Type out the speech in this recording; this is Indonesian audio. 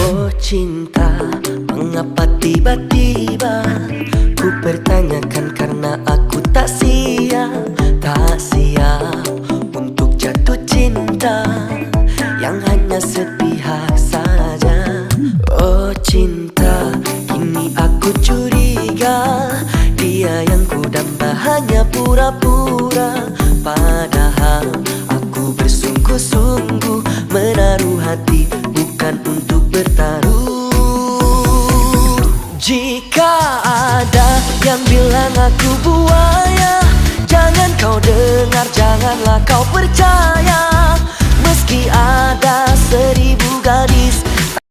Oh cinta, mengapa tiba-tiba ku bertanyakan karena aku tak siap untuk jatuh cinta yang hanya sepihak saja. Oh cinta, kini aku curiga dia yang ku damba hanya pura-pura, padahal aku bersungguh-sungguh menaruh hati bukan untuk bertaruh. Jika ada yang bilang aku buaya, jangan kau dengar, janganlah kau percaya. Meski ada 1000 gadis